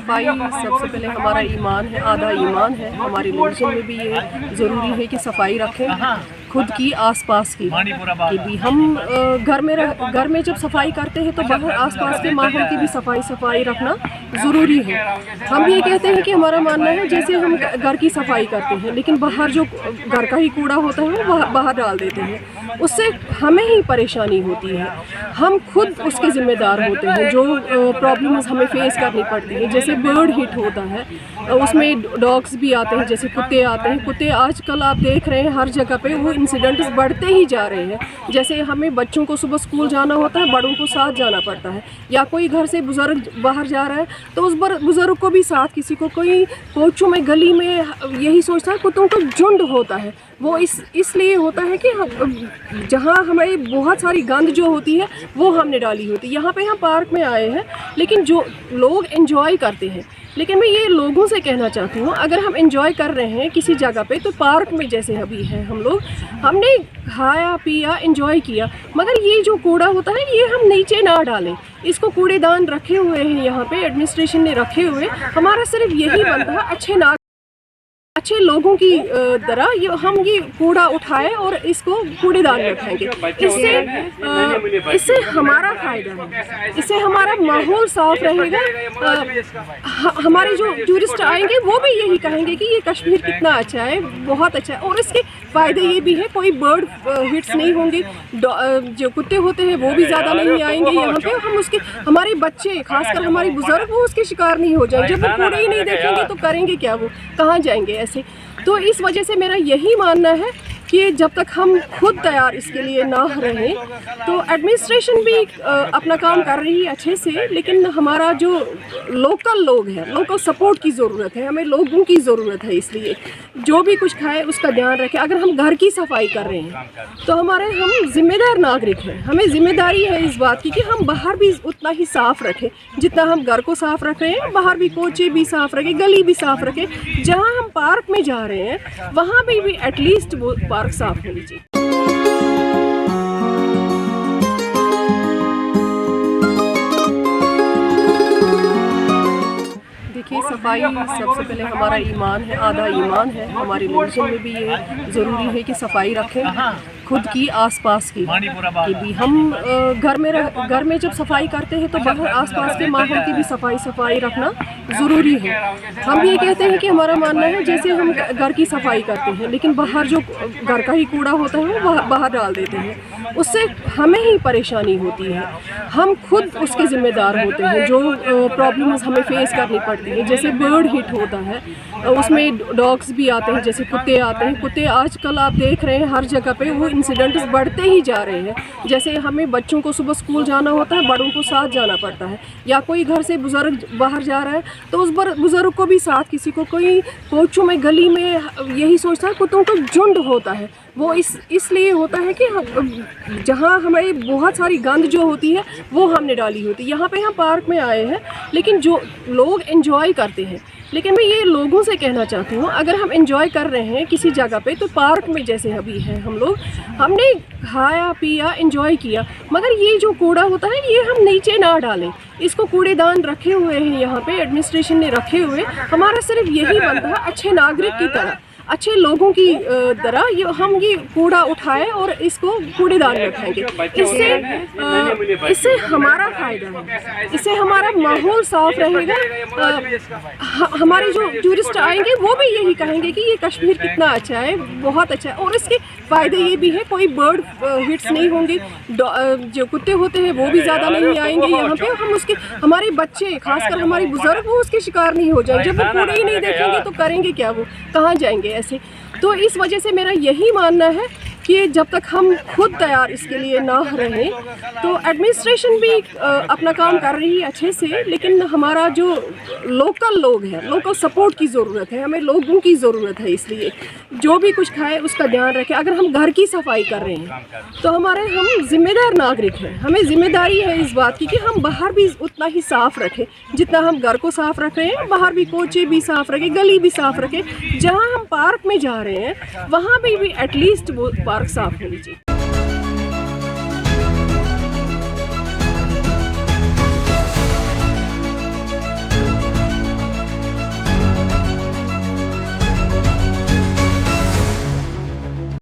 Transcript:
सफाई सबसे पहले हमारा ईमान है, आधा ईमान है। हमारे रिलीजन में भी ये ज़रूरी है कि सफाई रखें, खुद की, आसपास की भी। हम घर में जब सफाई करते हैं तो बाहर आसपास के माहौल की भी सफाई रखना ज़रूरी है। हम ये कहते हैं कि हमारा मानना है जैसे हम घर की सफाई करते हैं लेकिन बाहर जो घर का ही कूड़ा होता है वो बाहर डाल देते हैं, उससे हमें ही परेशानी होती है। हम खुद उसके ज़िम्मेदार होते हैं। जो प्रॉब्लम्स हमें फेस करनी पड़ती है, जैसे बर्ड हिट होता है, उसमें डॉग्स भी आते हैं, जैसे कुत्ते आते हैं। कुत्ते आजकल आप देख रहे हैं हर जगह पे वो इंसिडेंट्स बढ़ते ही जा रहे हैं। जैसे हमें बच्चों को सुबह स्कूल जाना होता है, बड़ों को साथ जाना पड़ता है, या कोई घर से बुज़ुर्ग बाहर जा रहा है तो उस बुज़ुर्ग को भी साथ, किसी को कोई कोचों में गली में यही सोचता है, कुत्तों का झुंड होता है। वो इसलिए होता है कि जहाँ हमारी बहुत सारी गंद जो होती है वो हमने डाली होती है। यहाँ पे हम पार्क में आए हैं लेकिन जो लोग एंजॉय करते हैं, लेकिन मैं ये लोगों से कहना चाहती हूँ, अगर हम एंजॉय कर रहे हैं किसी जगह पे तो पार्क में जैसे अभी हैं हम लोग, हमने खाया पिया एंजॉय किया, मगर ये जो कूड़ा होता है ये हम नीचे ना डालें। इसको कूड़ेदान रखे हुए हैं यहाँ पे, एडमिनिस्ट्रेशन ने रखे हुए। हमारा सिर्फ यही बनता है अच्छे लोगों की तरह हम ये कूड़ा उठाएं और इसको कूड़ेदान में फेंकें। इससे हमारा फ़ायदा है, इससे हमारा माहौल साफ रहेगा। हमारे जो टूरिस्ट आएंगे वो भी यही कहेंगे कि ये कश्मीर कितना अच्छा है, बहुत अच्छा है। और इसके फ़ायदे ये भी है, कोई बर्ड हिट्स नहीं होंगे, जो कुत्ते होते हैं वो भी ज़्यादा नहीं आएंगे यहाँ पे। हम उसके, हमारे बच्चे खासकर हमारे बुज़ुर्ग, वो उसके शिकार नहीं हो जाएंगे। जब वो कूड़े ही नहीं देखेंगे तो करेंगे क्या, वो कहाँ जाएंगे ऐसे। तो इस वजह से मेरा यही मानना है कि जब तक हम खुद तैयार इसके लिए ना रहें तो एडमिनिस्ट्रेशन भी अपना काम कर रही है अच्छे से, लेकिन हमारा जो लोकल लोग हैं, लोकल सपोर्ट की ज़रूरत है, हमें लोगों की ज़रूरत है। इसलिए जो भी कुछ खाए उसका ध्यान रखें। अगर हम घर की सफाई कर रहे हैं तो हम जिम्मेदार नागरिक हैं, हमें जिम्मेदारी है इस बात की कि हम बाहर भी उतना ही साफ़ रखें जितना हम घर को साफ़ रख रहे हैं। बाहर भी कोचे भी साफ़ रखें, गली भी साफ़ रखें। जहाँ हम पार्क में जा रहे हैं वहाँ भी एटलीस्ट वो पार्क साफ होनी चाहिए। देखिए, सफाई सबसे पहले हमारा ईमान है, आधा ईमान है। हमारे रिलीजन में भी ये ज़रूरी है कि सफाई रखें, खुद की, आसपास की भी। हम घर में जब सफाई करते हैं तो बाहर आसपास के माहौल की भी सफाई रखना ज़रूरी है। हम ये कहते हैं कि हमारा मानना है जैसे हम घर की सफाई करते हैं लेकिन बाहर जो घर का ही कूड़ा होता है वो बाहर डाल देते हैं, उससे हमें ही परेशानी होती है। हम खुद उसके ज़िम्मेदार होते हैं। जो प्रॉब्लम्स हमें फेस करनी पड़ती है, जैसे बर्ड हिट होता है, उसमें डॉग्स भी आते हैं, जैसे कुत्ते आते हैं। कुत्ते आजकल आप देख रहे हैं हर जगह पे वो इंसिडेंट्स बढ़ते ही जा रहे हैं। जैसे हमें बच्चों को सुबह स्कूल जाना होता है, बड़ों को साथ जाना पड़ता है, या कोई घर से बुज़ुर्ग बाहर जा रहा है तो उस बुज़ुर्ग को भी साथ, किसी को कोई कोचों में गली में यही सोचता है, कुत्तों का झुंड होता है। वो इसलिए होता है कि जहाँ हमारी बहुत सारी गंद जो होती है वो हमने डाली होती है। यहाँ पे हम पार्क में आए हैं लेकिन जो लोग एंजॉय करते हैं, लेकिन मैं ये लोगों से कहना चाहती हूँ, अगर हम एंजॉय कर रहे हैं किसी जगह पे तो पार्क में जैसे अभी हैं हम लोग, हमने खाया पिया एंजॉय किया, मगर ये जो कूड़ा होता है ये हम नीचे ना डालें। इसको कूड़ेदान रखे हुए हैं यहाँ पे, एडमिनिस्ट्रेशन ने रखे हुए। हमारा सिर्फ यही बनता है अच्छे नागरिक की तरह, अच्छे लोगों की तरह हम ये कूड़ा उठाएं और इसको कूड़ेदान में फेंकें। इससे हमारा फ़ायदा है, इससे हमारा माहौल साफ रहेगा। हमारे जो टूरिस्ट आएंगे वो भी यही कहेंगे कि ये कश्मीर कितना अच्छा है, बहुत अच्छा है। और इसके फ़ायदे ये भी है, कोई बर्ड हिट्स नहीं होंगे, जो कुत्ते होते हैं वो भी ज़्यादा नहीं आएंगे यहाँ पे। हम उसके, हमारे बच्चे खासकर हमारे बुज़ुर्ग, वो उसके शिकार नहीं हो जाएंगे। जब वो कूड़े ही नहीं देखेंगे तो करेंगे क्या, वो कहाँ जाएंगे ऐसे। तो इस वजह से मेरा यही मानना है कि जब तक हम खुद तैयार इसके लिए ना रहें तो एडमिनिस्ट्रेशन भी अपना काम कर रही है अच्छे से, लेकिन हमारा जो लोकल लोग हैं, लोकल सपोर्ट की ज़रूरत है, हमें लोगों की ज़रूरत है। इसलिए जो भी कुछ खाए उसका ध्यान रखें। अगर हम घर की सफाई कर रहे हैं तो हम जिम्मेदार नागरिक हैं, हमें जिम्मेदारी है इस बात की कि हम बाहर भी उतना ही साफ़ रखें जितना हम घर को साफ़ रख रहे हैं। बाहर भी कोचे भी साफ़ रखें, गली भी साफ़ रखें। जहाँ हम पार्क में जा रहे हैं वहाँ भी एटलीस्ट वो पार्क साफ होनी चाहिए।